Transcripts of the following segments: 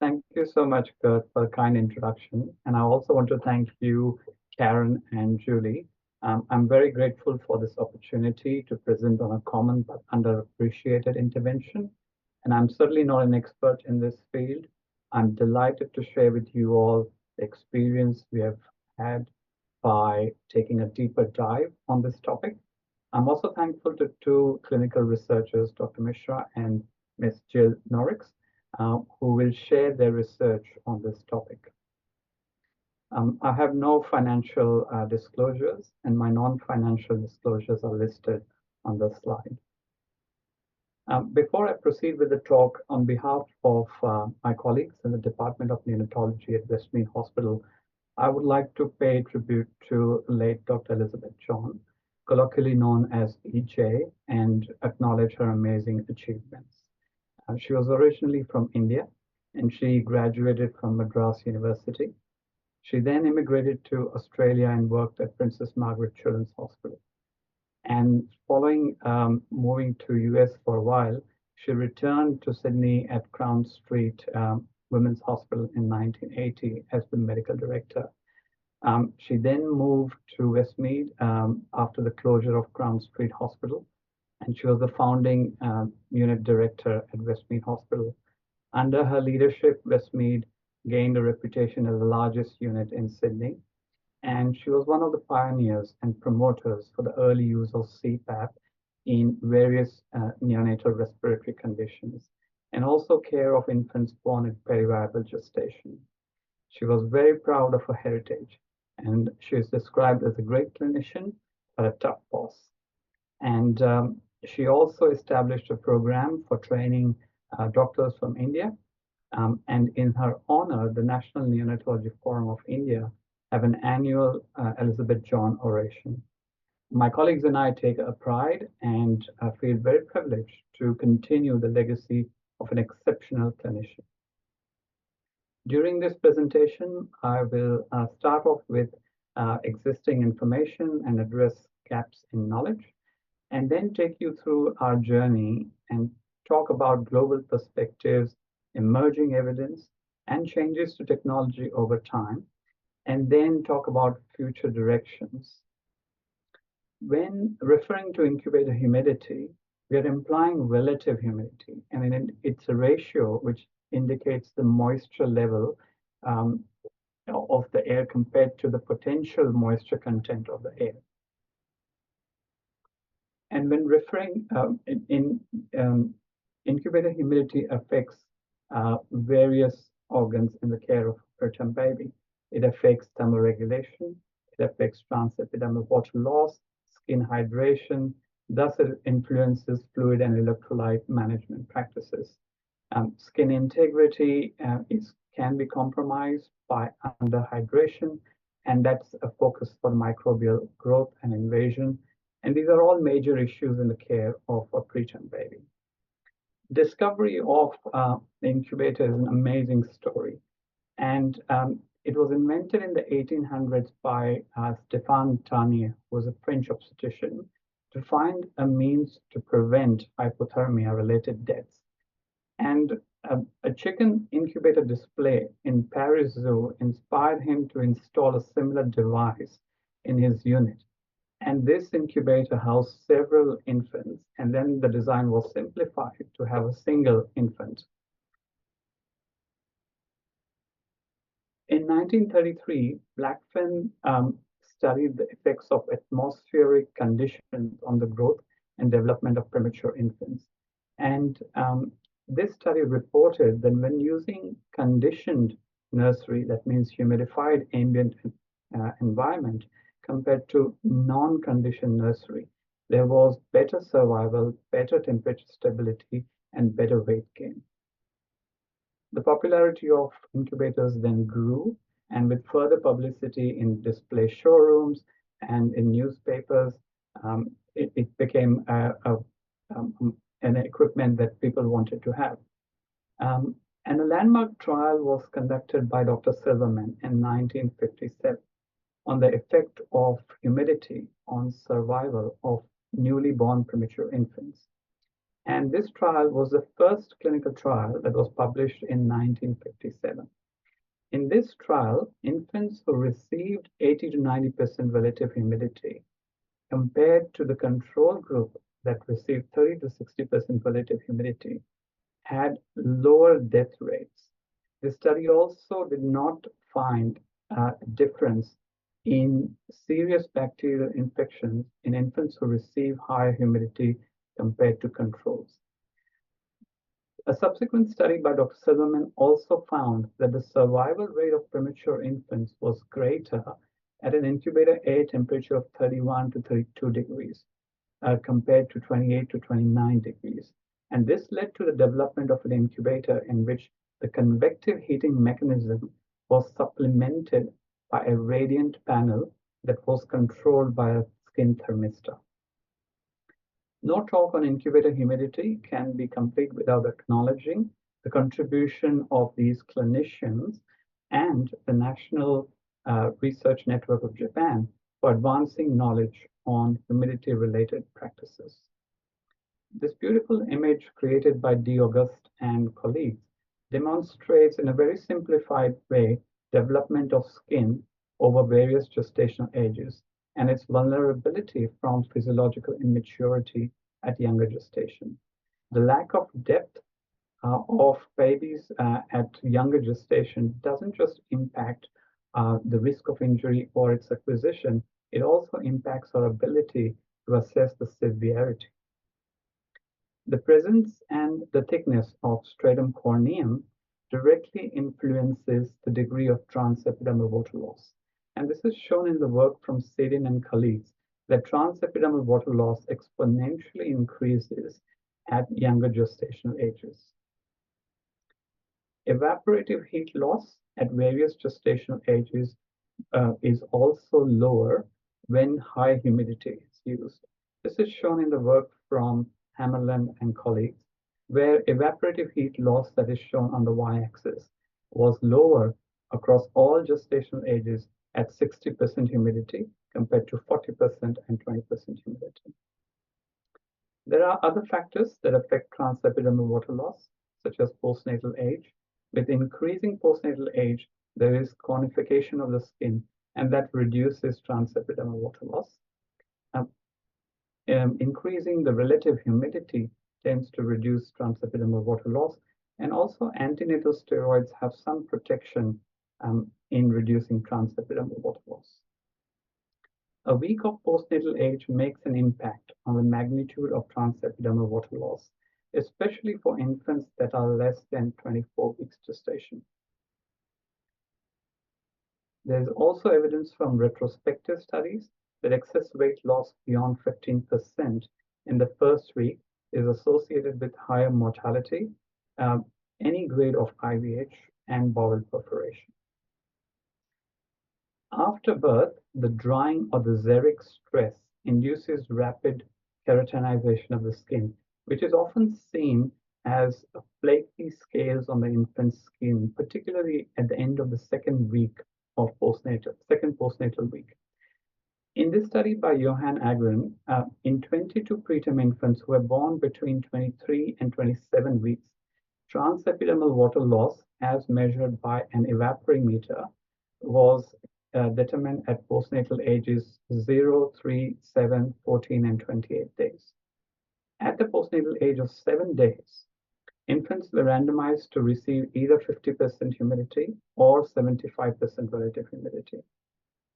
Thank you so much, Kurt, for a kind introduction. And I also want to thank you, Karen and Julie. I'm very grateful for this opportunity to present on a common but underappreciated intervention. And I'm certainly not an expert in this field. I'm delighted to share with you all the experience we have had by taking a deeper dive on this topic. I'm also thankful to two clinical researchers, Dr. Mishra and Ms. Jill Norix, who will share their research on this topic. I have no financial disclosures, and my non-financial disclosures are listed on the slide. Before I proceed with the talk, on behalf of my colleagues in the Department of Neonatology at Westmead Hospital, I would like to pay tribute to late Dr. Elizabeth John, colloquially known as EJ, and acknowledge her amazing achievements. She was originally from India, and she graduated from Madras University. She then immigrated to Australia and worked at Princess Margaret Children's Hospital. And following moving to US for a while, she returned to Sydney at Crown Street Women's Hospital in 1980 as the medical director. She then moved to Westmead after the closure of Crown Street Hospital, and she was the founding unit director at Westmead Hospital. Under her leadership, Westmead gained a reputation as the largest unit in Sydney, and she was one of the pioneers and promoters for the early use of CPAP in various neonatal respiratory conditions, and also care of infants born at periviable gestation. She was very proud of her heritage, and she is described as a great clinician, but a tough boss. And she also established a program for training doctors from India. And in her honor, the National Neonatology Forum of India have an annual Elizabeth John oration. My colleagues and I take a pride and feel very privileged to continue the legacy of an exceptional clinician. During this presentation, I will start off with existing information and address gaps in knowledge, and then take you through our journey and talk about global perspectives, emerging evidence, and changes to technology over time, and then talk about future directions. When referring to incubator humidity, we are implying relative humidity. I mean, it's a ratio which indicates the moisture level of the air compared to the potential moisture content of the air. And when referring incubator humidity affects various organs in the care of preterm baby. It affects thermoregulation, it affects transepidermal water loss, skin hydration, thus it influences fluid and electrolyte management practices. Skin integrity can be compromised by underhydration, and that's a focus for microbial growth and invasion. And these are all major issues in the care of a preterm baby. Discovery of the incubator is an amazing story. And it was invented in the 1800s by Stéphane Tarnier, who was a French obstetrician, to find a means to prevent hypothermia-related deaths. And a chicken incubator display in Paris Zoo inspired him to install a similar device in his unit. And this incubator housed several infants, and then the design was simplified to have a single infant. In 1933, Blackfen studied the effects of atmospheric conditions on the growth and development of premature infants. And this study reported that when using conditioned nursery, that means humidified ambient environment, compared to non-conditioned nursery, there was better survival, better temperature stability, and better weight gain. The popularity of incubators then grew, and with further publicity in display showrooms and in newspapers, it became an equipment that people wanted to have. And a landmark trial was conducted by Dr. Silverman in 1957 on the effect of humidity on survival of newly born premature infants. And this trial was the first clinical trial that was published in 1957. In this trial, infants who received 80 to 90% relative humidity compared to the control group that received 30 to 60% relative humidity had lower death rates. The study also did not find a difference in serious bacterial infections in infants who receive higher humidity compared to controls. A subsequent study by Dr. Silverman also found that the survival rate of premature infants was greater at an incubator air temperature of 31 to 32 degrees compared to 28 to 29 degrees. And this led to the development of an incubator in which the convective heating mechanism was supplemented by a radiant panel that was controlled by a skin thermistor. No talk on incubator humidity can be complete without acknowledging the contribution of these clinicians and the National Research Network of Japan for advancing knowledge on humidity-related practices. This beautiful image created by D. August and colleagues demonstrates in a very simplified way development of skin over various gestational ages and its vulnerability from physiological immaturity at younger gestation. The lack of depth of babies at younger gestation doesn't just impact the risk of injury or its acquisition, it also impacts our ability to assess the severity. The presence and the thickness of stratum corneum directly influences the degree of transepidermal water loss. And this is shown in the work from Sidney and colleagues that transepidermal water loss exponentially increases at younger gestational ages. Evaporative heat loss at various gestational ages is also lower when high humidity is used. This is shown in the work from Hammerland and colleagues, where evaporative heat loss that is shown on the y-axis was lower across all gestational ages at 60% humidity compared to 40% and 20% humidity. There are other factors that affect transepidermal water loss, such as postnatal age. With increasing postnatal age, there is conification of the skin, and that reduces transepidermal water loss. Increasing the relative humidity tends to reduce transepidermal water loss, and also antenatal steroids have some protection in reducing transepidermal water loss. A week of postnatal age makes an impact on the magnitude of transepidermal water loss, especially for infants that are less than 24 weeks gestation. There is also evidence from retrospective studies that excess weight loss beyond 15% in the first week is associated with higher mortality, any grade of IVH, and bowel perforation. After birth, the drying or the xeric stress induces rapid keratinization of the skin, which is often seen as flaky scales on the infant's skin, particularly at the end of the second postnatal week. In this study by Johan Agren, in 22 preterm infants who were born between 23 and 27 weeks, transepidermal water loss, as measured by an evaporimeter, was determined at postnatal ages 0, 3, 7, 14, and 28 days. At the postnatal age of 7 days, infants were randomized to receive either 50% humidity or 75% relative humidity.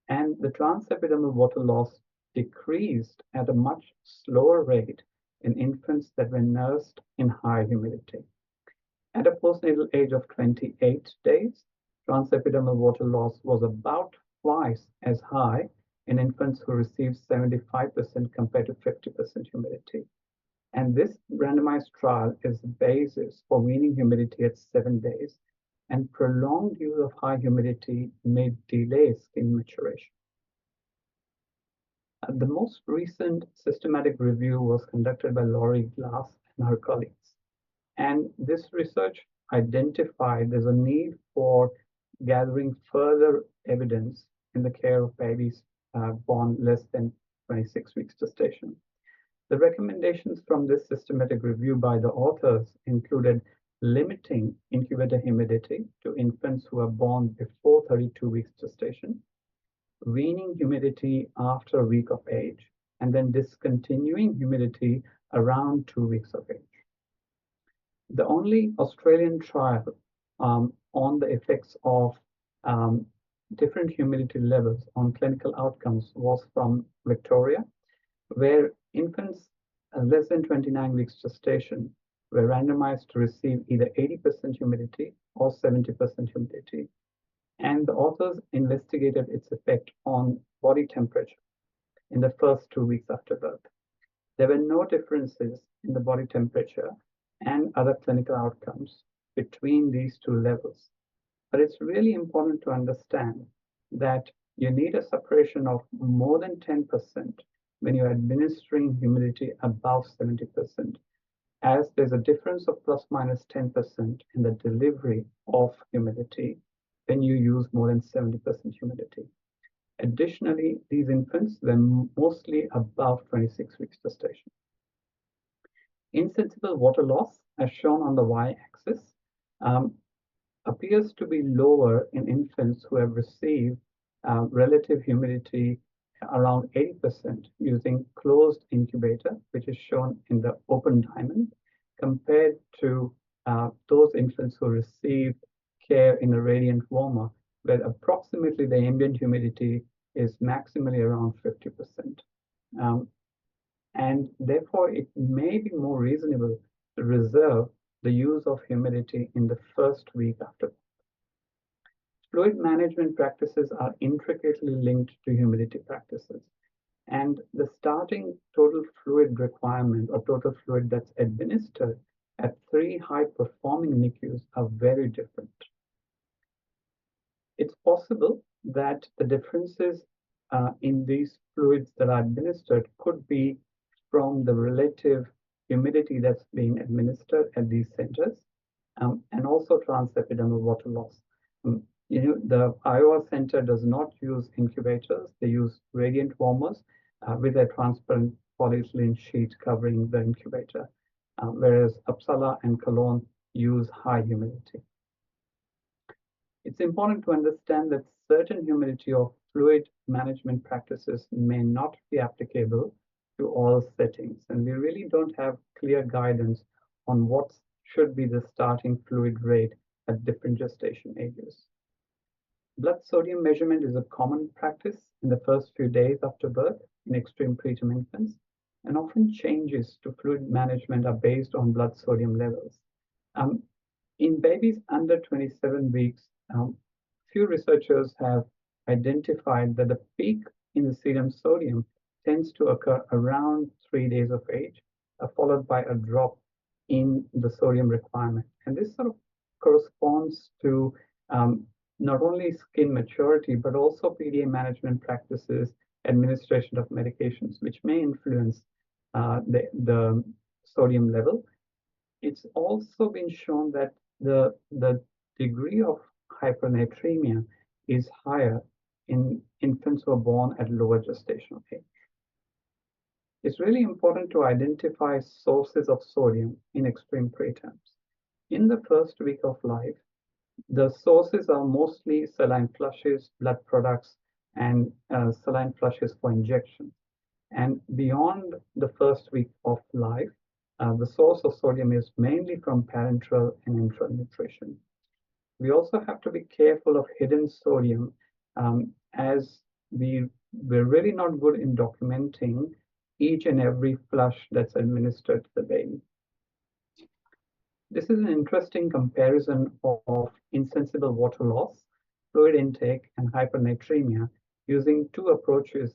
And the transepidermal water loss decreased at a much slower rate in infants that were nursed in high humidity. At a postnatal age of 28 days, transepidermal water loss was about twice as high in infants who received 75% compared to 50% humidity. And this randomized trial is the basis for weaning humidity at 7 days, and prolonged use of high humidity may delay skin maturation. The most recent systematic review was conducted by Laurie Glass and her colleagues. And this research identified there's a need for gathering further evidence in the care of babies born less than 26 weeks gestation. The recommendations from this systematic review by the authors included limiting incubator humidity to infants who are born before 32 weeks gestation, weaning humidity after a week of age, and then discontinuing humidity around 2 weeks of age. The only Australian trial on the effects of different humidity levels on clinical outcomes was from Victoria, where infants less than 29 weeks gestation were randomized to receive either 80% humidity or 70% humidity. And the authors investigated its effect on body temperature in the first 2 weeks after birth. There were no differences in the body temperature and other clinical outcomes between these two levels. But it's really important to understand that you need a separation of more than 10% when you're administering humidity above 70%, as there's a difference of plus minus 10% in the delivery of humidity when you use more than 70% humidity. Additionally, these infants were mostly above 26 weeks gestation. Insensible water loss, as shown on the y-axis, appears to be lower in infants who have received relative humidity around 80% using closed incubator, which is shown in the open diamond, compared to those infants who received care in a radiant warmer, where approximately the ambient humidity is maximally around 50%. And therefore, it may be more reasonable to reserve the use of humidity in the first week after. Fluid management practices are intricately linked to humidity practices. And the starting total fluid requirement or total fluid that's administered at 3 high-performing NICUs are very different. It's possible that the differences in these fluids that are administered could be from the relative humidity that's being administered at these centers, and also transepidermal water loss. The Iowa Center does not use incubators. They use radiant warmers with a transparent polyethylene sheet covering the incubator, whereas Uppsala and Cologne use high humidity. It's important to understand that certain humidity of fluid management practices may not be applicable to all settings, and we really don't have clear guidance on what should be the starting fluid rate at different gestation ages. Blood sodium measurement is a common practice in the first few days after birth in extreme preterm infants, and often changes to fluid management are based on blood sodium levels. In babies under 27 weeks, few researchers have identified that the peak in the serum sodium tends to occur around 3 days of age, followed by a drop in the sodium requirement. And this sort of corresponds to not only skin maturity, but also PDA management practices, administration of medications, which may influence the sodium level. It's also been shown that the degree of hypernatremia is higher in infants who are born at lower gestational age. It's really important to identify sources of sodium in extreme preterms. In the first week of life, the sources are mostly saline flushes, blood products, and saline flushes for injection. And beyond the first week of life, the source of sodium is mainly from parenteral and enteral nutrition. We also have to be careful of hidden sodium, as we're really not good in documenting each and every flush that's administered to the baby. This is an interesting comparison of insensible water loss, fluid intake, and hypernatremia using two approaches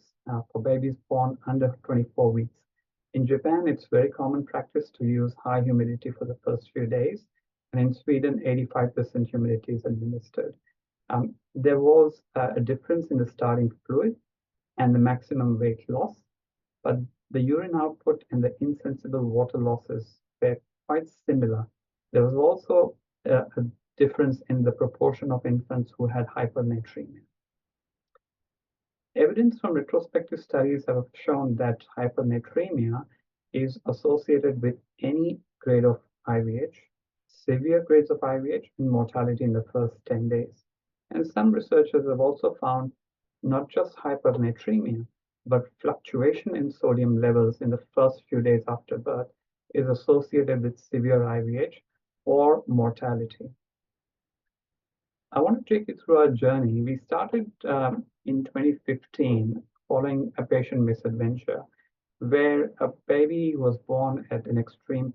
for babies born under 24 weeks. In Japan, it's very common practice to use high humidity for the first few days, and in Sweden, 85% humidity is administered. There was a difference in the starting fluid and the maximum weight loss, but the urine output and the insensible water losses were quite similar. There was also a difference in the proportion of infants who had hypernatremia. Evidence from retrospective studies have shown that hypernatremia is associated with any grade of IVH, severe grades of IVH, and mortality in the first 10 days. And some researchers have also found not just hypernatremia, but fluctuation in sodium levels in the first few days after birth is associated with severe IVH or mortality. I want to take you through our journey. We started in 2015 following a patient misadventure where a baby was born at an extreme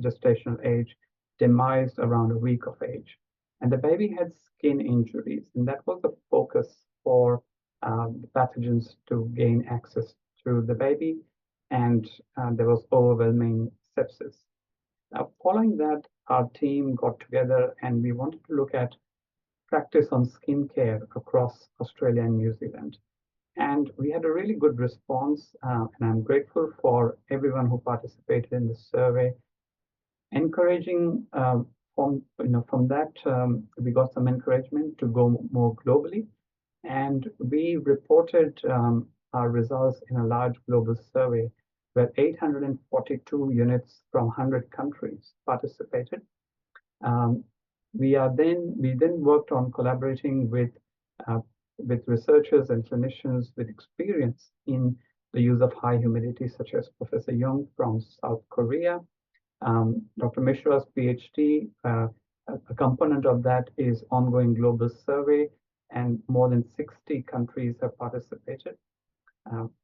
gestational age, demised around a week of age. And the baby had skin injuries, and that was the focus for the pathogens to gain access to the baby, and there was overwhelming sepsis. Now, following that, our team got together and we wanted to look at practice on skincare across Australia and New Zealand. And we had a really good response, and I'm grateful for everyone who participated in the survey. Encouraging from that, we got some encouragement to go more globally, and we reported our results in a large global survey where 842 units from 100 countries participated. Um, we then worked on collaborating with researchers and clinicians with experience in the use of high humidity, such as Professor Young from South Korea, Dr. Mishra's PhD. A component of that is ongoing global survey, and more than 60 countries have participated.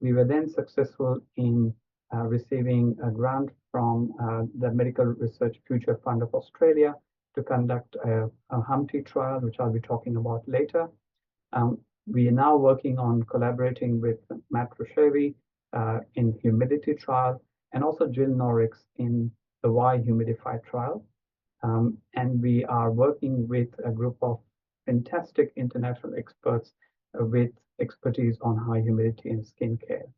We were then successful in receiving a grant from the Medical Research Future Fund of Australia to conduct a Humpty trial, which I'll be talking about later. We are now working on collaborating with Matt Rushevi in humidity trial, and also Jill Norrix in the Y humidify trial. And we are working with a group of fantastic international experts with expertise on high humidity and skincare.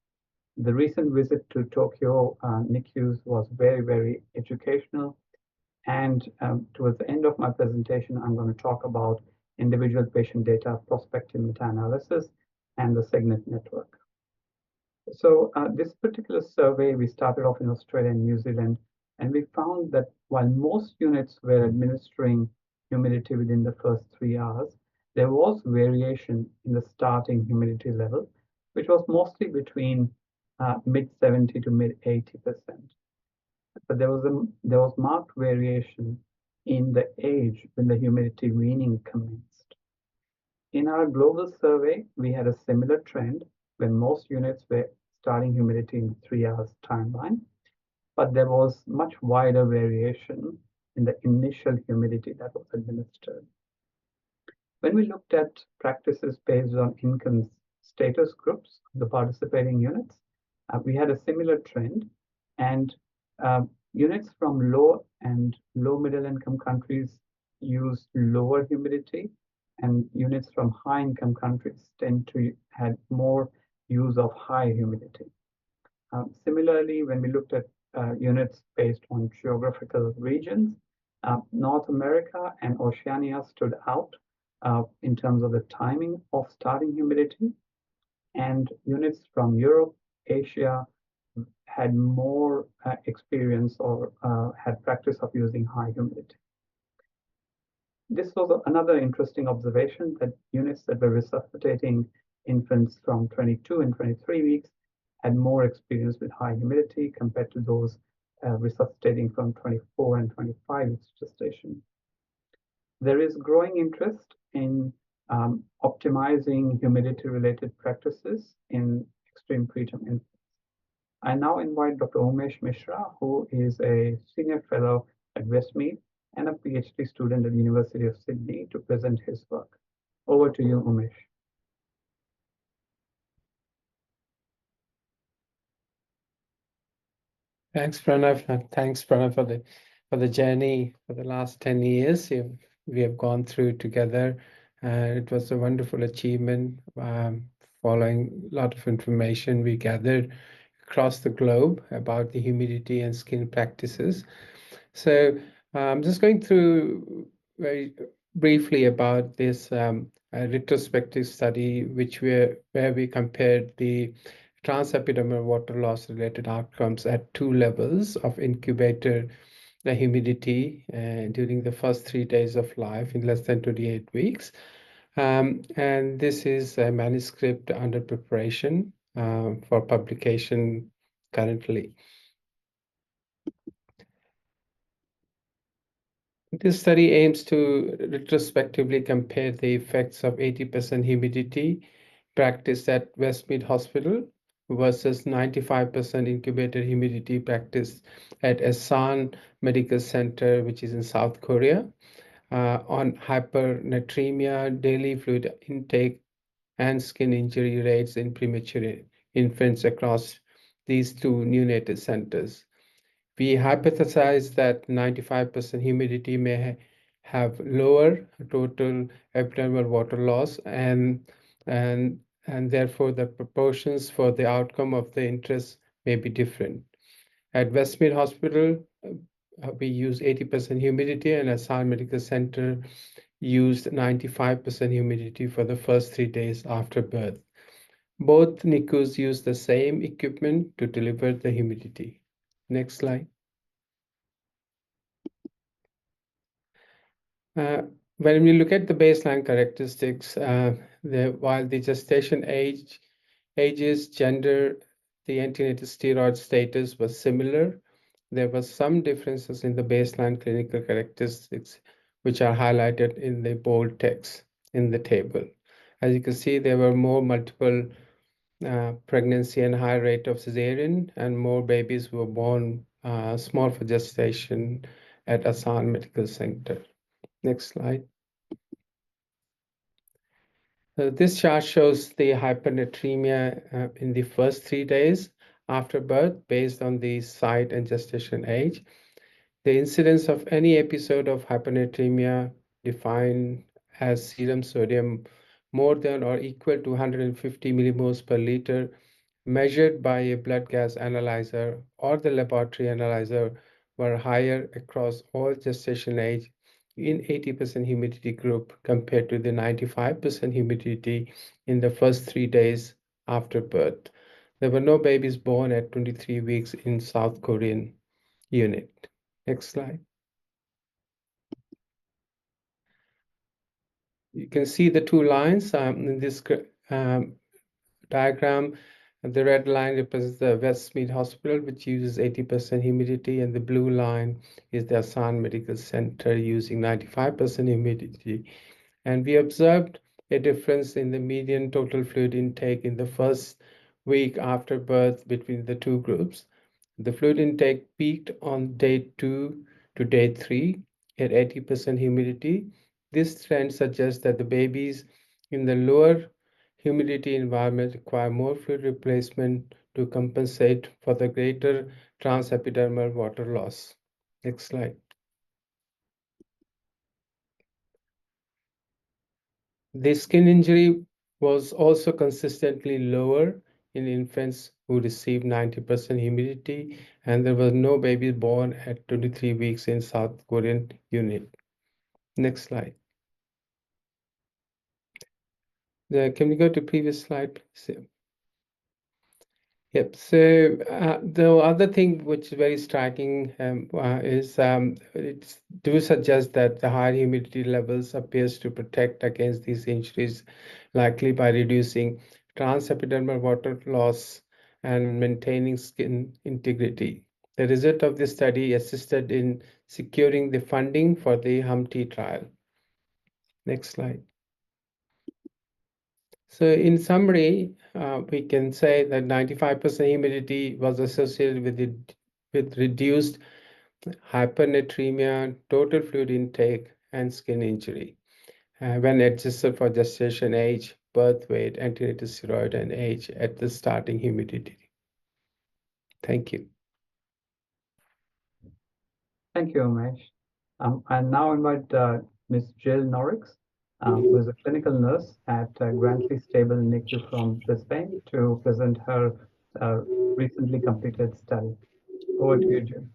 The recent visit to Tokyo NICUs was very, very educational. And towards the end of my presentation, I'm going to talk about individual patient data, prospective meta-analysis, and the SEGNET network. So this particular survey, we started off in Australia and New Zealand, and we found that while most units were administering humidity within the first 3 hours, there was variation in the starting humidity level, which was mostly between mid 70 to mid 80%. But there was marked variation in the age when the humidity weaning commenced. In our global survey, we had a similar trend when most units were starting humidity in 3 hours timeline, but there was much wider variation in the initial humidity that was administered. When we looked at practices based on income status groups, the participating units, we had a similar trend, and units from low and low middle income countries use lower humidity, and units from high income countries tend to have more use of high humidity. Similarly, when we looked at units based on geographical regions, North America and Oceania stood out in terms of the timing of starting humidity, and units from Europe, Asia had more experience or had practice of using high humidity. This was another interesting observation, that units that were resuscitating infants from 22 and 23 weeks had more experience with high humidity compared to those resuscitating from 24 and 25 weeks gestation. There is growing interest in optimizing humidity-related practices in extreme preterm infants. I now invite Dr. Umesh Mishra, who is a senior fellow at Westmead and a PhD student at the University of Sydney, to present his work. Over to you, Umesh. Thanks, Pranav. Thanks, Pranav, for the journey for the last 10 years we have gone through together. It was a wonderful achievement, following a lot of information we gathered across the globe about the humidity and skin practices. So I'm just going through very briefly about this retrospective study, where we compared the transepidermal water loss related outcomes at 2 levels of incubator humidity during the first 3 days of life in less than 28 weeks. And this is a manuscript under preparation for publication currently. This study aims to retrospectively compare the effects of 80% humidity practiced at Westmead Hospital versus 95% incubator humidity practiced at Asan Medical Center, which is in South Korea, on hypernatremia, daily fluid intake, and skin injury rates in premature infants across these two neonatal centers. We hypothesize that 95% humidity may have lower total epidermal water loss, and and therefore the proportions for the outcome of the interest may be different. At Westmead Hospital, we use 80% humidity, and Asan Medical Center used 95% humidity for the first 3 days after birth. Both NICUs use the same equipment to deliver the humidity. Next slide. When we look at the baseline characteristics, while the gestation ages, gender, the antenatal steroid status was similar, there were some differences in the baseline clinical characteristics, which are highlighted in the bold text in the table. As you can see, there were more multiple pregnancy and high rate of cesarean, and more babies were born small for gestation at Asan Medical Center. Next slide. This chart shows the hypernatremia in the first 3 days after birth based on the site and gestation age. The incidence of any episode of hypernatremia defined as serum sodium more than or equal to 150 millimoles per liter measured by a blood gas analyzer or the laboratory analyzer were higher across all gestation age in 80% humidity group compared to the 95% humidity in the first 3 days after birth. There were no babies born at 23 weeks in South Korean unit. Next slide. You can see the two lines in this diagram. The red line represents the Westmead Hospital, which uses 80% humidity, and the blue line is the Asan Medical Center using 95% humidity. And we observed a difference in the median total fluid intake in the first week after birth between the two groups. The fluid intake peaked on day 2 to day 3 at 80% humidity. This trend suggests that the babies in the lower humidity environment require more fluid replacement to compensate for the greater transepidermal water loss. Next slide. The skin injury was also consistently lower in infants who received 90% humidity, and there were no babies born at 23 weeks in South Korean unit. Next slide. Can we go to previous slide, please? Yep. So the other thing which is very striking is it do suggest that the higher humidity levels appears to protect against these injuries, likely by reducing transepidermal water loss and maintaining skin integrity. The result of this study assisted in securing the funding for the Humpty trial. Next slide. So in summary, we can say that 95% humidity was associated with reduced hypernatremia, total fluid intake, and skin injury when adjusted for gestation age, birth weight, antenatal steroid, and age at the starting humidity. Thank you. Thank you, Umesh. I now invite Ms. Jill Norrix, who is a clinical nurse at Grantley Stable NICU from Brisbane, to present her recently completed study. Over to you, Jill.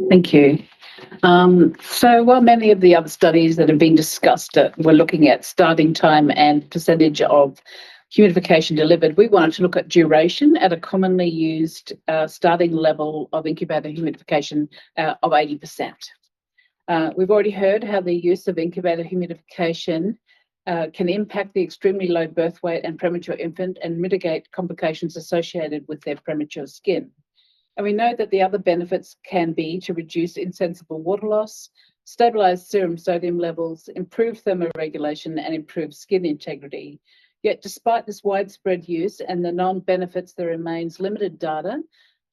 Thank you. So while many of the other studies that have been discussed were looking at starting time and percentage of humidification delivered, we wanted to look at duration at a commonly used starting level of incubator humidification of 80%. We've already heard how the use of incubator humidification can impact the extremely low birth weight and premature infant and mitigate complications associated with their premature skin. And we know that the other benefits can be to reduce insensible water loss, stabilize serum sodium levels, improve thermoregulation, and improve skin integrity. Yet despite this widespread use and the known benefits, there remains limited data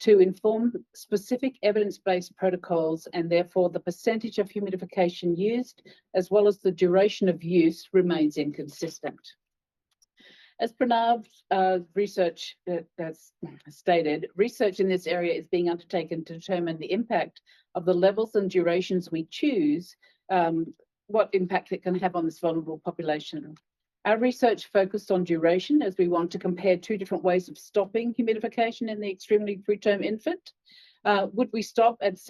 to inform specific evidence-based protocols, and therefore the percentage of humidification used, as well as the duration of use, remains inconsistent. As Pranav's research has stated, research in this area is being undertaken to determine the impact of the levels and durations we choose, what impact it can have on this vulnerable population. Our research focused on duration as we want to compare two different ways of stopping humidification in the extremely preterm infant. Would we stop at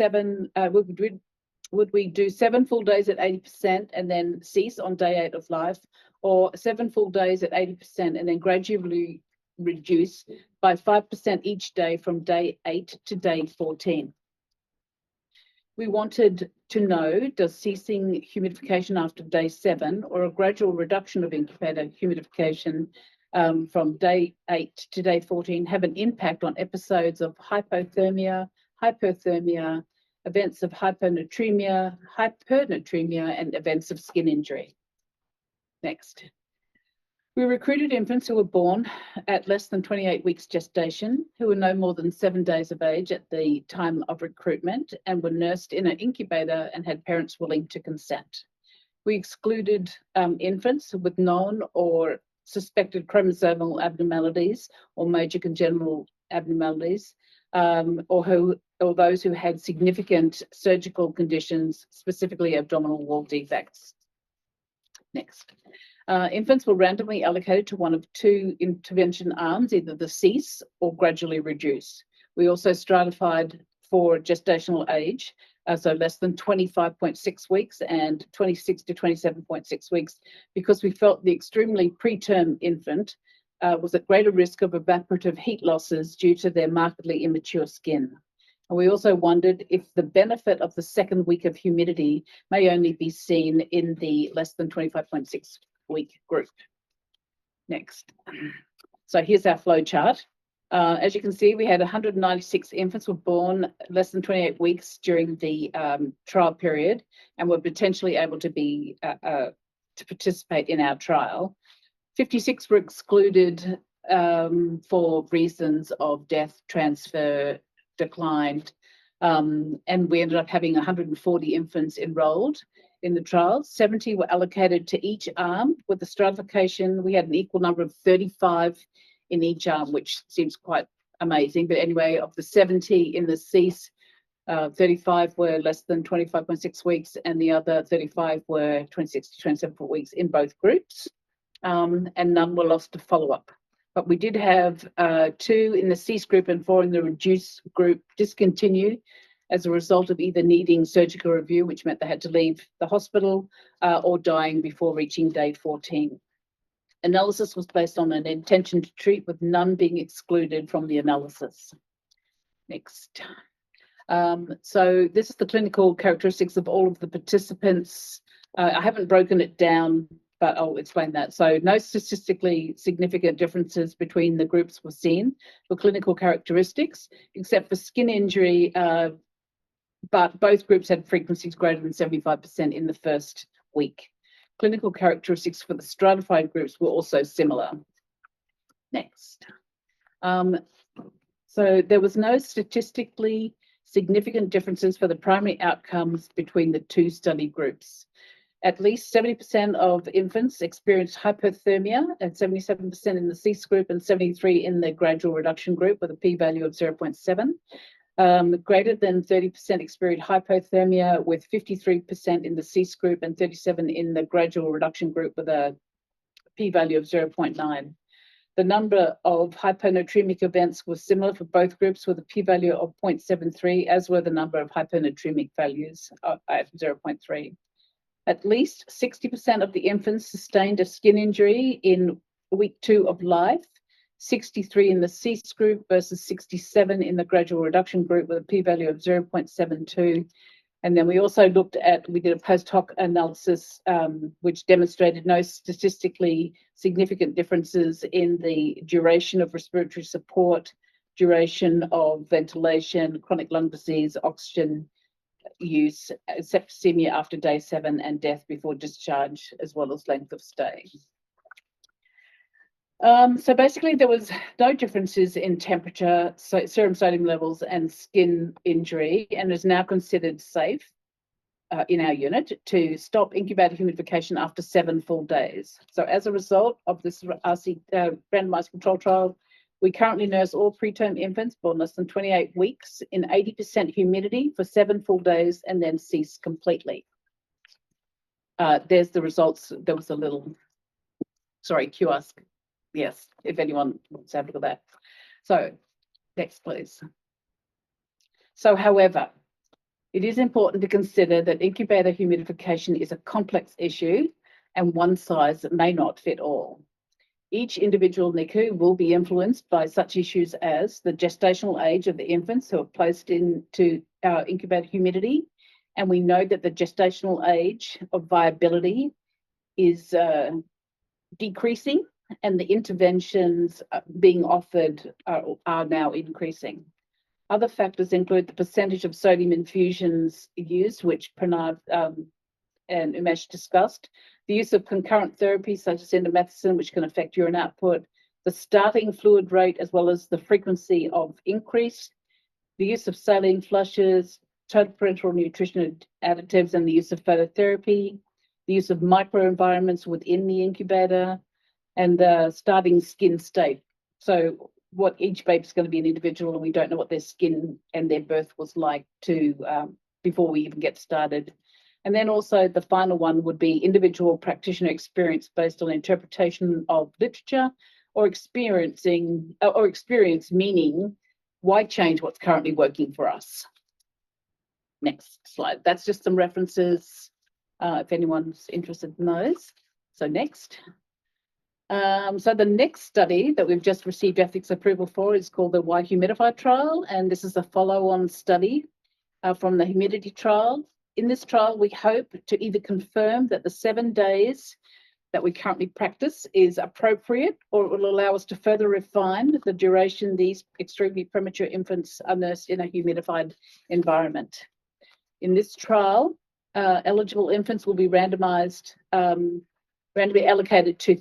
would we do 7 full days at 80% and then cease on day 8 of life, or 7 full days at 80% and then gradually reduce by 5% each day from day 8 to day 14? We wanted to know, does ceasing humidification after day 7 or a gradual reduction of incubator humidification from day 8 to day 14 have an impact on episodes of hypothermia, hypothermia, events of hyponatremia, hypernatremia, and events of skin injury? Next. We recruited infants who were born at less than 28 weeks gestation, who were no more than 7 days of age at the time of recruitment, and were nursed in an incubator and had parents willing to consent. We excluded infants with known or suspected chromosomal abnormalities or major congenital abnormalities, or those who had significant surgical conditions, specifically abdominal wall defects. Next. Infants were randomly allocated to one of 2 intervention arms, either the cease or gradually reduce. We also stratified for gestational age, so less than 25.6 weeks and 26 to 27.6 weeks, because we felt the extremely preterm infant was at greater risk of evaporative heat losses due to their markedly immature skin. And we also wondered if the benefit of the 2nd week of humidity may only be seen in the less than 25.6 week group. Next. So here's our flow chart. As you can see, we had 196 infants were born less than 28 weeks during the trial period and were potentially able to be to participate in our trial. 56 were excluded for reasons of death, transfer, declined, and we ended up having 140 infants enrolled in the trial. 70 were allocated to each arm. With the stratification, we had an equal number of 35 in each arm, which seems quite amazing. But anyway, of the 70 in the cease, 35 were less than 25.6 weeks, and the other 35 were 26 to 27 weeks in both groups, and none were lost to follow-up. But we did have 2 in the cease group and 4 in the reduced group discontinue as a result of either needing surgical review, which meant they had to leave the hospital, or dying before reaching day 14. Analysis was based on an intention to treat, with none being excluded from the analysis. Next. So this is the clinical characteristics of all of the participants. I haven't broken it down, but I'll explain that. So no statistically significant differences between the groups were seen for clinical characteristics, except for skin injury, but both groups had frequencies greater than 75% in the first week. Clinical characteristics for the stratified groups were also similar. Next. So there was no statistically significant differences for the primary outcomes between the 2 study groups. At least 70% of infants experienced hypothermia, and 77% in the cease group and 73% in the gradual reduction group, with a p-value of 0.7. Greater than 30% experienced hypothermia, with 53% in the cease group and 37% in the gradual reduction group, with a p-value of 0.9. The number of hyponatremic events was similar for both groups, with a p-value of 0.73, as were the number of hyponatremic values at 0.3. At least 60% of the infants sustained a skin injury in week 2 of life, 63 in the cease group versus 67 in the gradual reduction group with a p-value of 0.72. And then we also we did a post hoc analysis which demonstrated no statistically significant differences in the duration of respiratory support, duration of ventilation, chronic lung disease, oxygen use, septicemia after day 7, and death before discharge, as well as length of stay. So basically there was no differences in temperature, serum sodium levels and skin injury, and is now considered safe in our unit to stop incubator humidification after 7 full days. So as a result of this randomized control trial, we currently nurse all preterm infants born less than 28 weeks in 80% humidity for 7 full days and then cease completely. There's the results. There was a little, sorry, QR. Yes, if anyone wants to have a look at that. So next, please. So, however, it is important to consider that incubator humidification is a complex issue and one size may not fit all. Each individual NICU will be influenced by such issues as the gestational age of the infants who are placed into our incubator humidity. And we know that the gestational age of viability is decreasing, and the interventions being offered are now increasing. Other factors include the percentage of sodium infusions used, which Pranav and Umesh discussed, the use of concurrent therapies such as indomethacin, which can affect urine output, the starting fluid rate, as well as the frequency of increase, the use of saline flushes, total parenteral nutrition additives, and the use of phototherapy, the use of microenvironments within the incubator, and the starting skin state. So what each baby's going to be an individual, and we don't know what their skin and their birth was like before we even get started. And then also the final one would be individual practitioner experience based on interpretation of literature or experience, meaning why change what's currently working for us. Next slide. That's just some references if anyone's interested in those. So next. So the next study that we've just received ethics approval for is called the Why Humidify trial, and this is a follow-on study from the humidity trial. In this trial, we hope to either confirm that the 7 days that we currently practice is appropriate, or it will allow us to further refine the duration these extremely premature infants are nursed in a humidified environment. In this trial, eligible infants will be randomly allocated to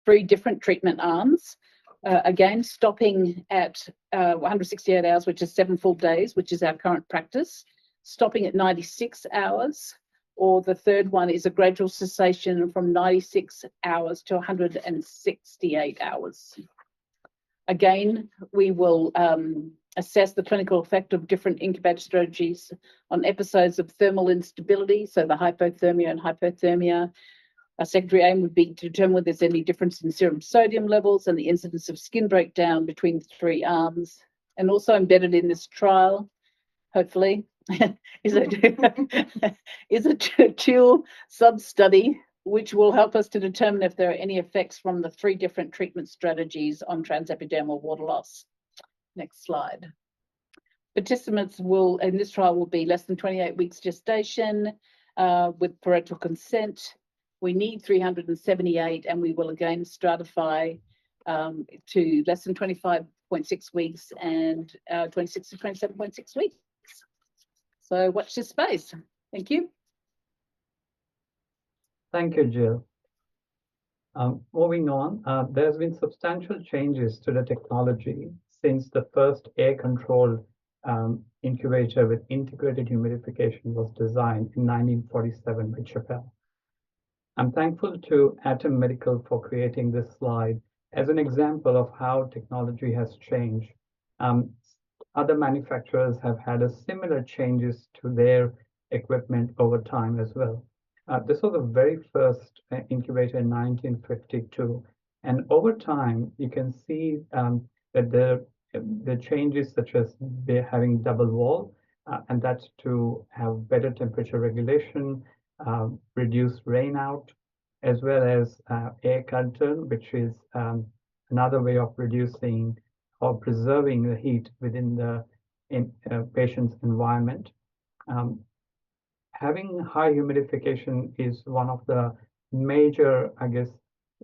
3 different treatment arms, again stopping at 168 hours, which is 7 full days, which is our current practice, stopping at 96 hours, or the third one is a gradual cessation from 96 hours to 168 hours. Again, we will assess the clinical effect of different incubator strategies on episodes of thermal instability, so the hypothermia and hypothermia. Our secondary aim would be to determine whether there's any difference in serum sodium levels and the incidence of skin breakdown between the 3 arms. And also embedded in this trial, hopefully, is a dual sub-study which will help us to determine if there are any effects from the 3 different treatment strategies on transepidermal water loss. Next slide. Participants in this trial will be less than 28 weeks gestation with parental consent. We need 378, and we will again stratify to less than 25.6 weeks and 26 to 27.6 weeks. So watch this space. Thank you. Thank you, Jill. Moving on, there's been substantial changes to the technology since the first air-controlled incubator with integrated humidification was designed in 1947 by Chappell. I'm thankful to Atom Medical for creating this slide as an example of how technology has changed. Other manufacturers have had a similar changes to their equipment over time as well. This was the very first incubator in 1952. And over time, you can see that the changes such as they're having double wall, and that's to have better temperature regulation, reduce rain out, as well as air curtain, which is another way of reducing or preserving the heat within the patient's environment. Having high humidification is one of the major, I guess,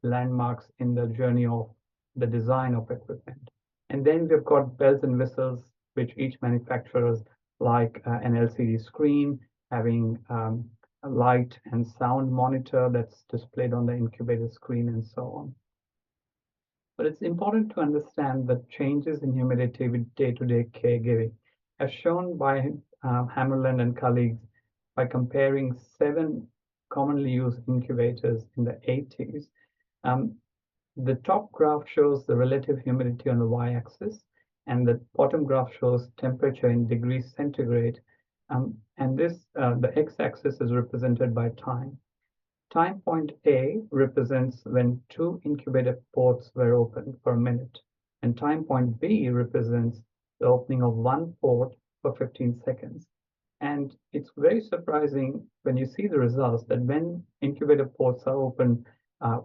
landmarks in the journey of the design of equipment. And then we've got bells and whistles, which each manufacturers like an LCD screen, having a light and sound monitor that's displayed on the incubator screen and so on. But it's important to understand the changes in humidity with day-to-day caregiving, as shown by Hammerland and colleagues by comparing 7 commonly used incubators in the 80s. The top graph shows the relative humidity on the y-axis, and the bottom graph shows temperature in degrees centigrade. And this, the x-axis is represented by time. Time point A represents when 2 incubator ports were opened for a minute, and time point B represents the opening of 1 port for 15 seconds. And it's very surprising when you see the results that when incubator ports are open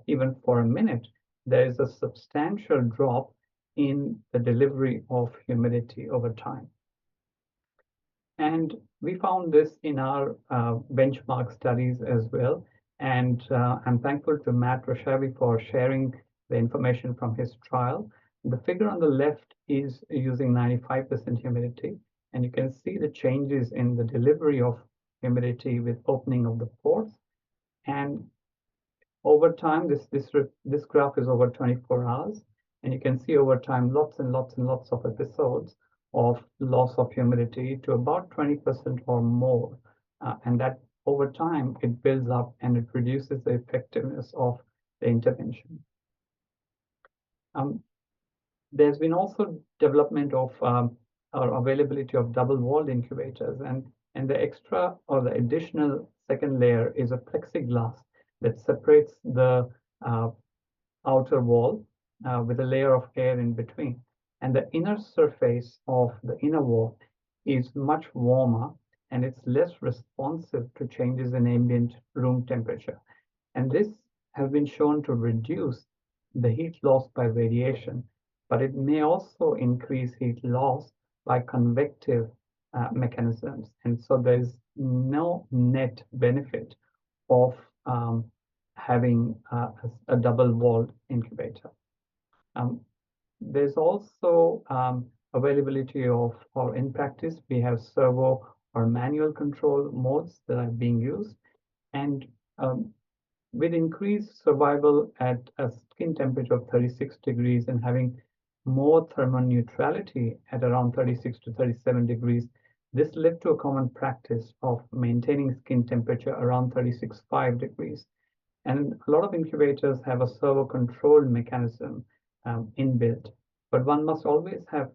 even for a minute, there is a substantial drop in the delivery of humidity over time. And we found this in our benchmark studies as well. And I'm thankful to Matt Roshavi for sharing the information from his trial. The figure on the left is using 95% humidity, and you can see the changes in the delivery of humidity with opening of the ports. And over time, this graph is over 24 hours, and you can see over time lots and lots and lots of episodes of loss of humidity to about 20% or more. And that over time, it builds up and it reduces the effectiveness of the intervention. There's been also development of or availability of double-walled incubators, and the extra or the additional second layer is a plexiglass that separates the outer wall with a layer of air in between. And the inner surface of the inner wall is much warmer, and it's less responsive to changes in ambient room temperature. And this has been shown to reduce the heat loss by radiation, but it may also increase heat loss by convective mechanisms. And so there's no net benefit of having a double-walled incubator. There's also availability of, or in practice, we have servo or manual control modes that are being used. And with increased survival at a skin temperature of 36 degrees and having more thermal neutrality at around 36 to 37 degrees, this led to a common practice of maintaining skin temperature around 36.5 degrees. And a lot of incubators have a servo control mechanism inbuilt, but one must always have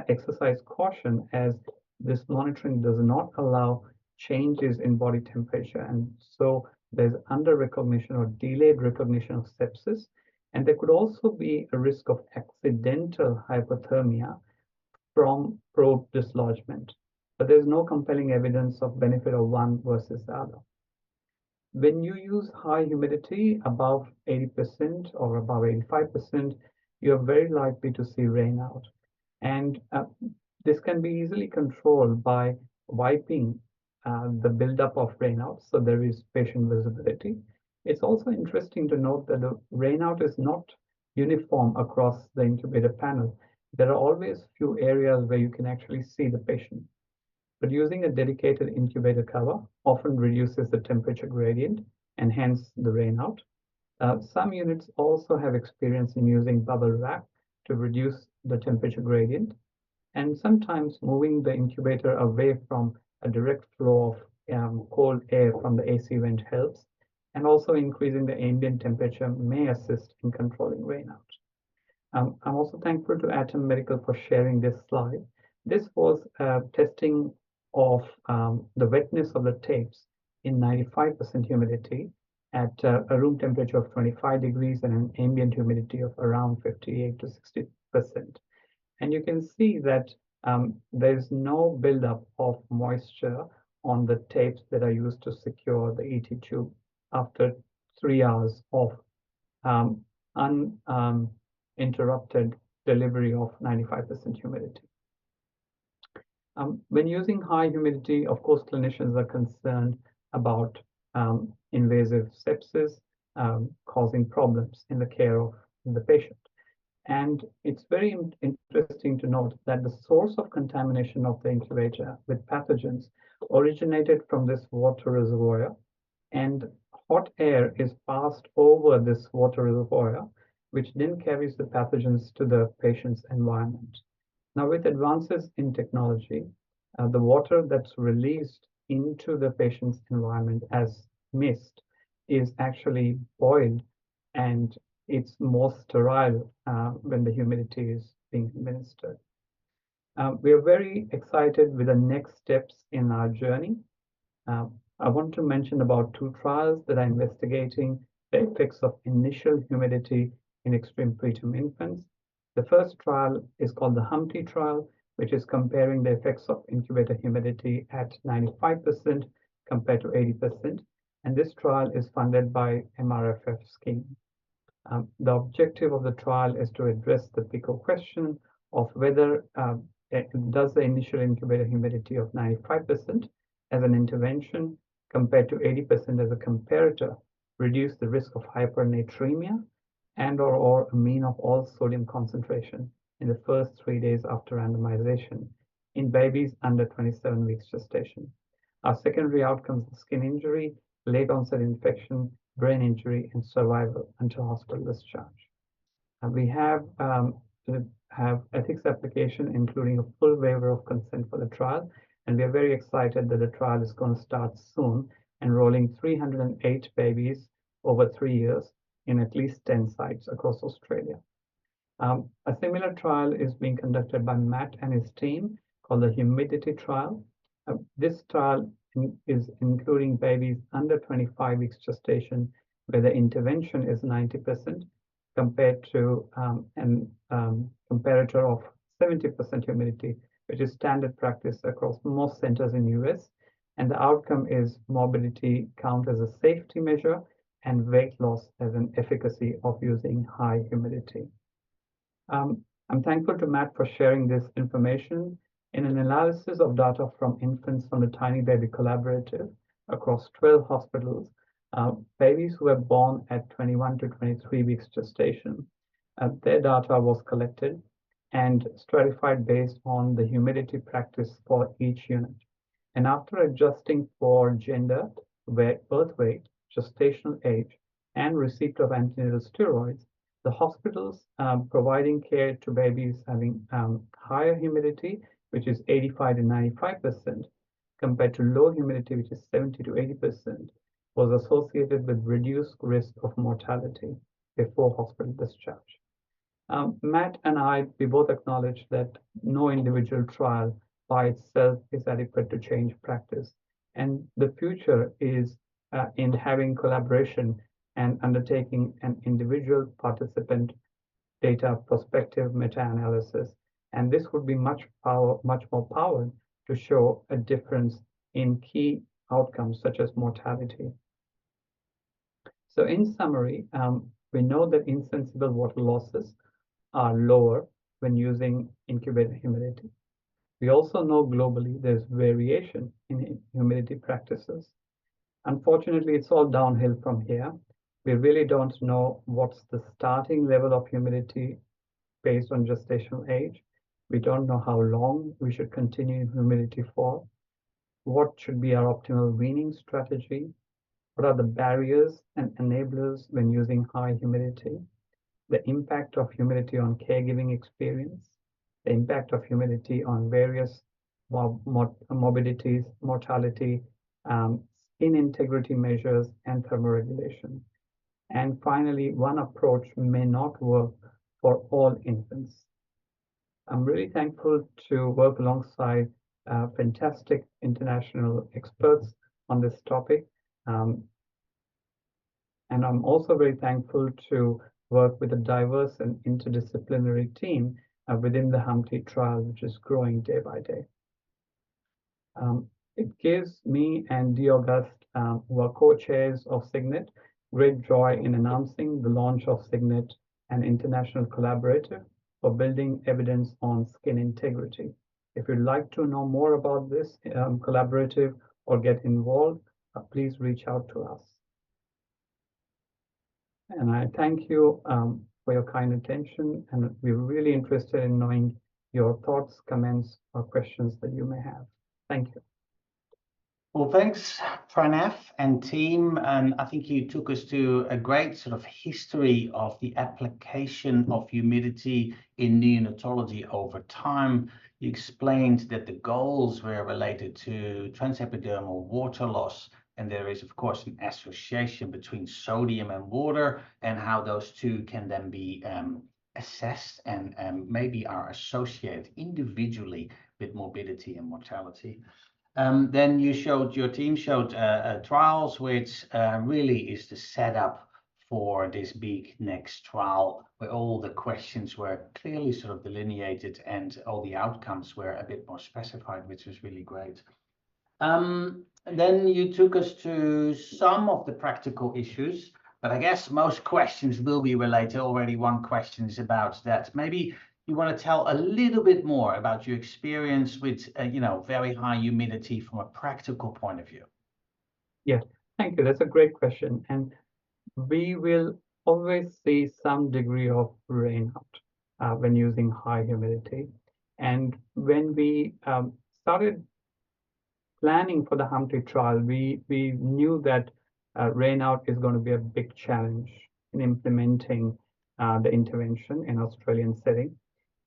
exercise caution, as this monitoring does not allow changes in body temperature. And so there's under recognition or delayed recognition of sepsis. And there could also be a risk of accidental hypothermia from probe dislodgement. But there's no compelling evidence of benefit of one versus the other. When you use high humidity above 80% or above 85%, you're very likely to see rain out. And this can be easily controlled by wiping the buildup of rain out, so there is patient visibility. It's also interesting to note that the rain out is not uniform across the incubator panel. There are always few areas where you can actually see the patient. But using a dedicated incubator cover often reduces the temperature gradient and hence the rain out. Some units also have experience in using bubble wrap to reduce the temperature gradient. And sometimes moving the incubator away from a direct flow of cold air from the AC vent helps. And also increasing the ambient temperature may assist in controlling rain out. I'm also thankful to Atom Medical for sharing this slide. This was testing of the wetness of the tapes in 95% humidity at a room temperature of 25 degrees and an ambient humidity of around 58 to 60%. And you can see that there's no buildup of moisture on the tapes that are used to secure the ET tube after 3 hours of uninterrupted delivery of 95% humidity. When using high humidity, of course, clinicians are concerned about invasive sepsis causing problems in the care of the patient. And it's very interesting to note that the source of contamination of the incubator with pathogens originated from this water reservoir, and hot air is passed over this water reservoir, which then carries the pathogens to the patient's environment. Now, with advances in technology, the water that's released into the patient's environment as mist is actually boiled, and it's more sterile when the humidity is being administered. We are very excited with the next steps in our journey. I want to mention about 2 trials that are investigating the effects of initial humidity in extreme preterm infants. The first trial is called the Humpty trial, which is comparing the effects of incubator humidity at 95% compared to 80%. And this trial is funded by MRFF scheme. The objective of the trial is to address the PICO question of whether does the initial incubator humidity of 95% as an intervention compared to 80% as a comparator reduce the risk of hypernatremia and or a mean of all sodium concentration in the first 3 days after randomization in babies under 27 weeks gestation. Our secondary outcomes are skin injury, late onset infection, brain injury, and survival until hospital discharge. And we have ethics application, including a full waiver of consent for the trial. And we are very excited that the trial is going to start soon, enrolling 308 babies over 3 years in at least 10 sites across Australia. A similar trial is being conducted by Matt and his team called the Humidity trial. This trial is including babies under 25 weeks gestation, where the intervention is 90% compared to an comparator of 70% humidity, which is standard practice across most centers in US. And the outcome is morbidity count as a safety measure and weight loss as an efficacy of using high humidity. I'm thankful to Matt for sharing this information. In an analysis of data from infants from the Tiny Baby Collaborative across 12 hospitals, babies who were born at 21 to 23 weeks gestation, their data was collected and stratified based on the humidity practice for each unit. And after adjusting for gender, birth weight, gestational age, and receipt of antenatal steroids, the hospitals providing care to babies having higher humidity, which is 85 to 95%, compared to low humidity, which is 70 to 80%, was associated with reduced risk of mortality before hospital discharge. Matt and I, we both acknowledge that no individual trial by itself is adequate to change practice. And the future is in having collaboration and undertaking an individual participant data prospective meta-analysis. And this would be much more powered to show a difference in key outcomes such as mortality. So in summary, we know that insensible water losses are lower when using incubator humidity. We also know globally there's variation in humidity practices. Unfortunately, it's all downhill from here. We really don't know what's the starting level of humidity based on gestational age. We don't know how long we should continue humidity for. What should be our optimal weaning strategy? What are the barriers and enablers when using high humidity? The impact of humidity on caregiving experience, the impact of humidity on various morbidities, mortality, skin integrity measures, and thermoregulation. And finally, one approach may not work for all infants. I'm really thankful to work alongside fantastic international experts on this topic. And I'm also very thankful to work with a diverse and interdisciplinary team within the Humpty trial, which is growing day by day. It gives me and D'August, who are co-chairs of SIGNET, great joy in announcing the launch of Signet, an international collaborative for building evidence on skin integrity. If you'd like to know more about this collaborative or get involved, please reach out to us. And I thank you for your kind attention, and we're really interested in knowing your thoughts, comments, or questions that you may have. Thank you. Well, thanks, Pranav and team. And I think you took us to a great sort of history of the application of humidity in neonatology over time. You explained that the goals were related to transepidermal water loss, and there is, of course, an association between sodium and water, and how those two can then be assessed and maybe are associated individually with morbidity and mortality. Then your team showed trials, which really is the setup for this big next trial, where all the questions were clearly sort of delineated and all the outcomes were a bit more specified, which was really great. Then you took us to some of the practical issues, but I guess most questions will be related. Already one question is about that. Maybe you want to tell a little bit more about your experience with, very high humidity from a practical point of view. Yes, thank you. That's a great question. And we will always see some degree of rain out when using high humidity. And when we started planning for the Humphrey trial, we knew that rain out is going to be a big challenge in implementing the intervention in Australian setting.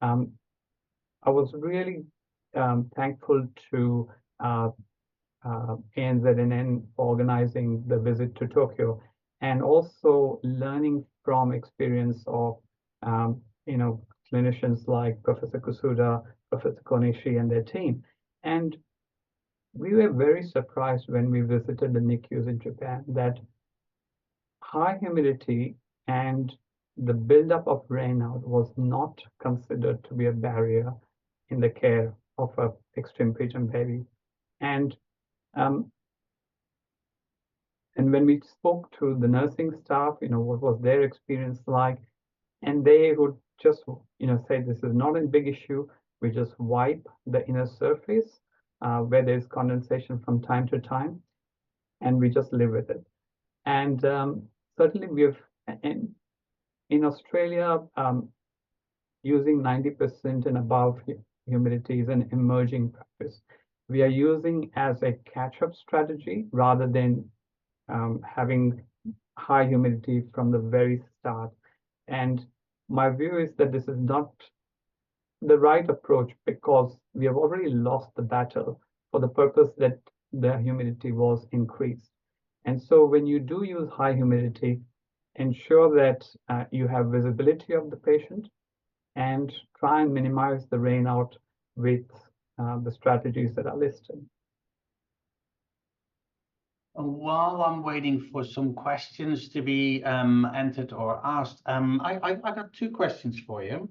I was really thankful to ANZNN for organizing the visit to Tokyo, and also learning from experience of clinicians like Professor Kusuda, Professor Konishi, and their team. And we were very surprised when we visited the NICUs in Japan that high humidity and the buildup of rain out was not considered to be a barrier in the care of an extreme preterm baby. And when we spoke to the nursing staff, what was their experience like, and they would just, say this is not a big issue. We just wipe the inner surface where there's condensation from time to time, and we just live with it. And certainly in Australia, using 90% and above humidity is an emerging practice. We are using as a catch-up strategy rather than having high humidity from the very start. And my view is that this is not the right approach, because we have already lost the battle for the purpose that the humidity was increased. And so when you do use high humidity, ensure that you have visibility of the patient and try and minimize the rain out with the strategies that are listed. While I'm waiting for some questions to be entered or asked, I got two questions for you.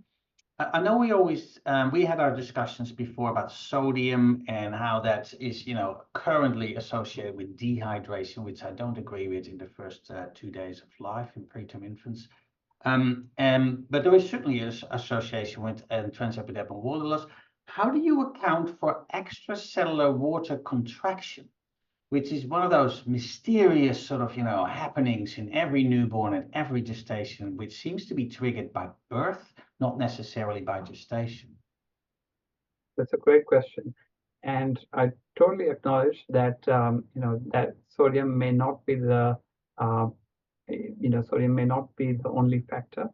I know we had our discussions before about sodium and how that is, currently associated with dehydration, which I don't agree with in the first 2 days of life in preterm infants. But there is certainly an association with transepidermal water loss. How do you account for extracellular water contraction, which is one of those mysterious sort of, happenings in every newborn and every gestation, which seems to be triggered by birth, not necessarily by gestation? That's a great question. And I totally acknowledge that, that sodium may not be the, sodium may not be the only factor.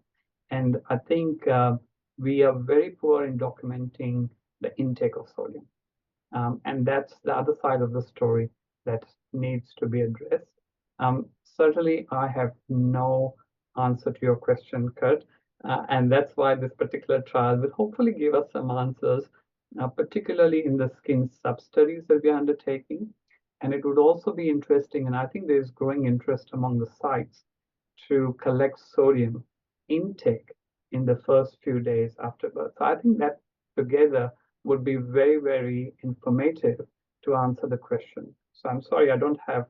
And I think we are very poor in documenting the intake of sodium. And that's the other side of the story that needs to be addressed. Certainly, I have no answer to your question, Kurt, and that's why this particular trial will hopefully give us some answers, particularly in the skin sub-studies that we are undertaking. And it would also be interesting, and I think there's growing interest among the sites, to collect sodium intake in the first few days after birth. So I think that together would be very, very informative to answer the question. So I'm sorry, I don't have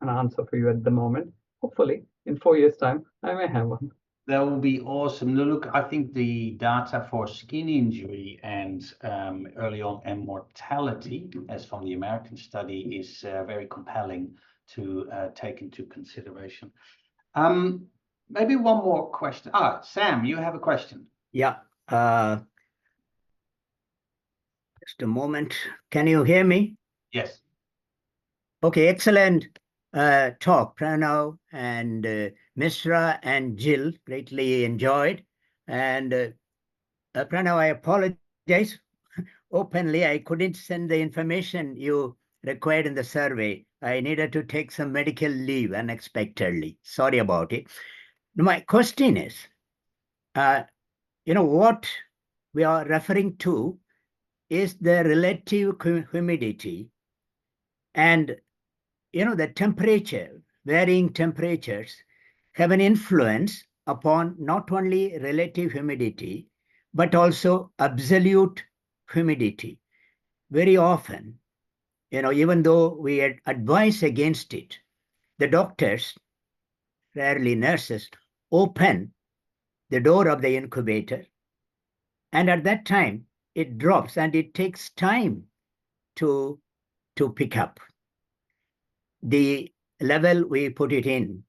an answer for you at the moment, hopefully in 4 years' time, I may have one. That will be awesome. Now, look, I think the data for skin injury and early on and mortality, as from the American study, is very compelling to take into consideration. Maybe one more question. Sam, you have a question. Yeah. Just a moment. Can you hear me? Yes. Okay, excellent talk, Pranav and Mishra and Jill. Greatly enjoyed. And Pranav, I apologize openly. I couldn't send the information you required in the survey. I needed to take some medical leave unexpectedly. Sorry about it. My question is, what we are referring to is the relative humidity and the temperature, varying temperatures have an influence upon not only relative humidity, but also absolute humidity. Very often, even though we advise against it, the doctors, rarely nurses, open the door of the incubator. And at that time, it drops and it takes time to pick up the level we put it in.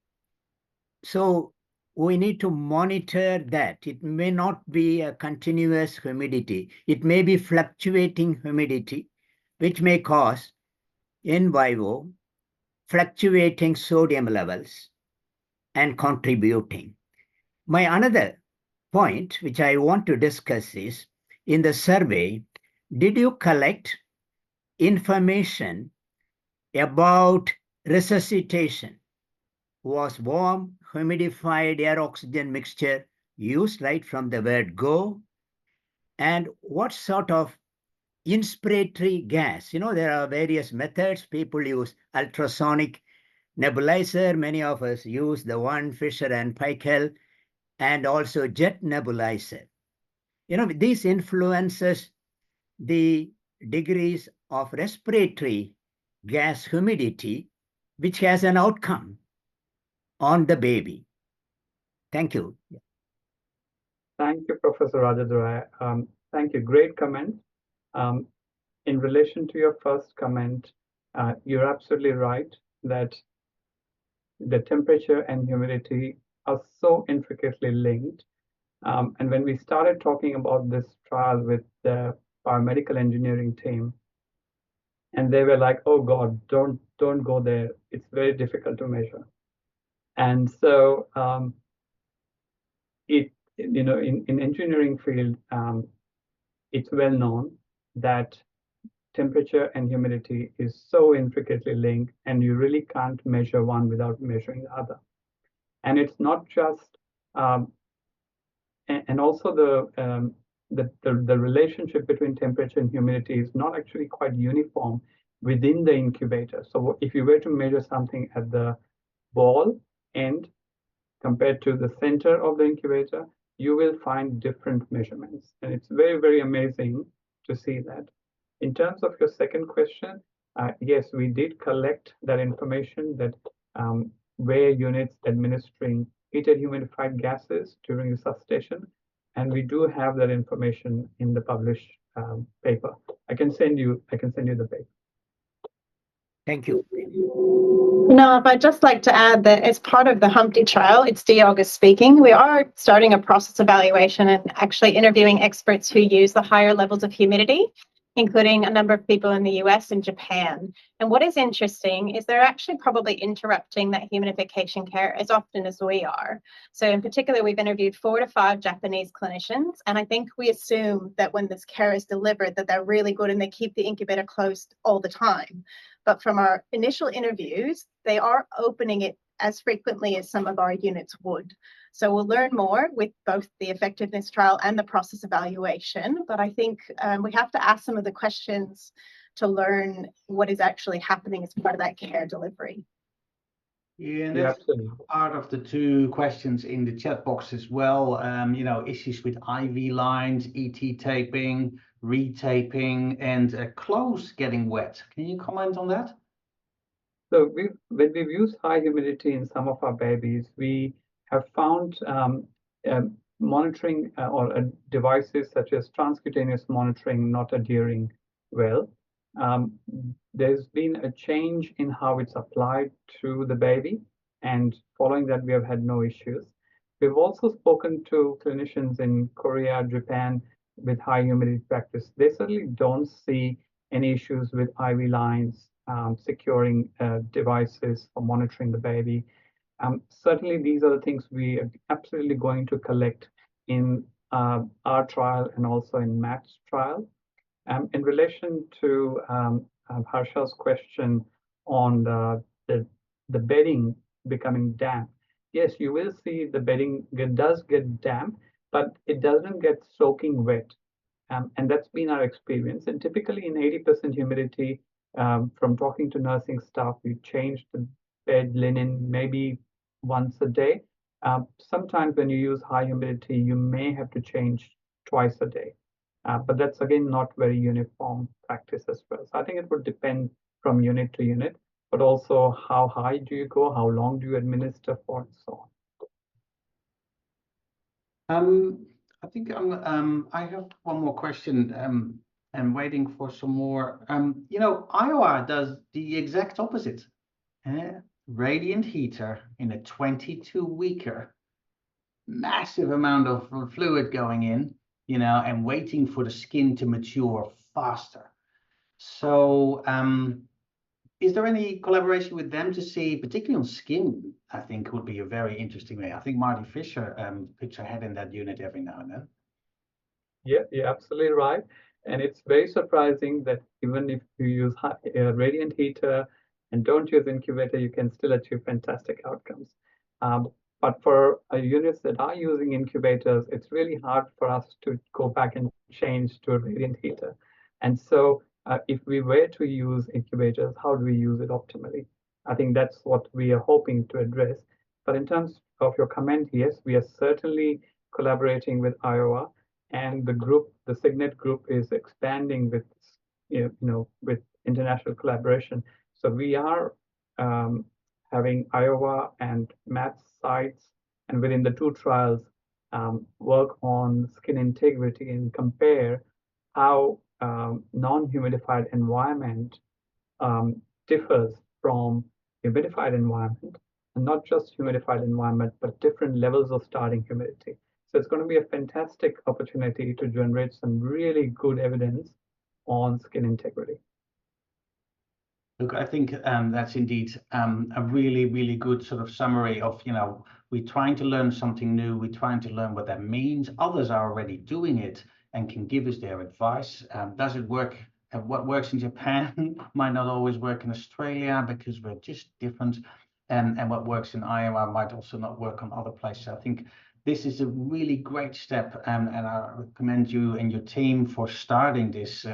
So we need to monitor that. It may not be a continuous humidity. It may be fluctuating humidity, which may cause in vivo fluctuating sodium levels and contributing. My another point, which I want to discuss is, in the survey, did you collect information about resuscitation? Was warm, humidified air oxygen mixture used right from the word go? And what sort of inspiratory gas? There are various methods. People use ultrasonic nebulizer. Many of us use the one Fisher and Paykel, and also jet nebulizer. These influences the degrees of respiratory gas humidity, which has an outcome on the baby. Thank you. Thank you, Professor Rajendra. Thank you. Great comment. In relation to your first comment, you're absolutely right that the temperature and humidity are so intricately linked. And when we started talking about this trial with the biomedical engineering team, and they were like, "Oh God, don't go there. It's very difficult to measure." And so in engineering field, it's well known that temperature and humidity is so intricately linked, and you really can't measure one without measuring the other. And it's not just, and also the relationship between temperature and humidity is not actually quite uniform within the incubator. So if you were to measure something at the ball end compared to the center of the incubator, you will find different measurements. And it's very, very amazing to see that. In terms of your second question, yes, we did collect that information that where units administering heated humidified gases during resuscitation, and we do have that information in the published paper. I can send you the paper. Thank you. No, I'd just like to add that as part of the Humpty trial, it's Dee August speaking, we are starting a process evaluation and actually interviewing experts who use the higher levels of humidity, including a number of people in the US and Japan. And what is interesting is they're actually probably interrupting that humidification care as often as we are. So in particular, we've interviewed 4 to 5 Japanese clinicians, and I think we assume that when this care is delivered, that they're really good and they keep the incubator closed all the time. But from our initial interviews, they are opening it as frequently as some of our units would. So we'll learn more with both the effectiveness trial and the process evaluation. But I think we have to ask some of the questions to learn what is actually happening as part of that care delivery. Yeah, and that's part of the 2 questions in the chat box as well. Issues with IV lines, ET taping, retaping, and clothes getting wet. Can you comment on that? So when we've used high humidity in some of our babies, we have found monitoring or devices such as transcutaneous monitoring not adhering well. There's been a change in how it's applied to the baby, and following that, we have had no issues. We've also spoken to clinicians in Korea, Japan with high humidity practice. They certainly don't see any issues with IV lines, securing devices for monitoring the baby. Certainly, these are the things we are absolutely going to collect in our trial and also in Matt's trial. In relation to Harsha's question on the bedding becoming damp, yes, you will see the bedding does get damp, but it doesn't get soaking wet. And that's been our experience. And typically in 80% humidity, from talking to nursing staff, we change the bed linen maybe once a day. Sometimes when you use high humidity, you may have to change twice a day. But that's again not very uniform practice as well. So I think it would depend from unit to unit, but also how high do you go, how long do you administer for, and so on. I think I have one more question. I'm waiting for some more. Iowa does the exact opposite. Radiant heater in a 22-weeker, massive amount of fluid going in, and waiting for the skin to mature faster. So is there any collaboration with them to see, particularly on skin? I think would be a very interesting way. I think Marty Fisher puts her head in that unit every now and then. Yeah, you're absolutely right. And it's very surprising that even if you use radiant heater and don't use incubator, you can still achieve fantastic outcomes. But for units that are using incubators, it's really hard for us to go back and change to a radiant heater. And so if we were to use incubators, how do we use it optimally? I think that's what we are hoping to address. But in terms of your comment, yes, we are certainly collaborating with Iowa, and the Signet group is expanding with with international collaboration. So we are having Iowa and Matt's sites, and within the two trials, work on skin integrity and compare how non-humidified environment differs from humidified environment, and not just humidified environment, but different levels of starting humidity. So it's going to be a fantastic opportunity to generate some really good evidence on skin integrity. Look, I think that's indeed a really, really good sort of summary of, we're trying to learn something new. We're trying to learn what that means. Others are already doing it and can give us their advice. Does it work? What works in Japan might not always work in Australia because we're just different. And what works in Iowa might also not work on other places. I think this is a really great step, and I commend you and your team for starting this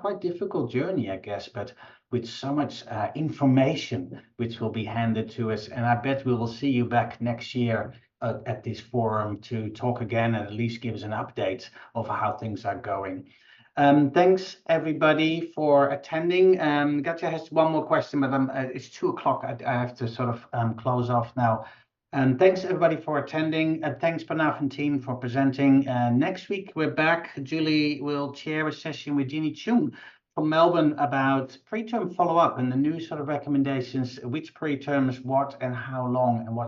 quite difficult journey, I guess, but with so much information which will be handed to us. And I bet we will see you back next year at this forum to talk again and at least give us an update of how things are going. Thanks everybody for attending. Katja has one more question, but it's 2:00. I have to sort of close off now. Thanks everybody for attending. Thanks Pranav and team for presenting. Next week we're back. Julie will chair a session with Jeannie Chung from Melbourne about preterm follow-up and the new sort of recommendations, which preterms, what and how long and what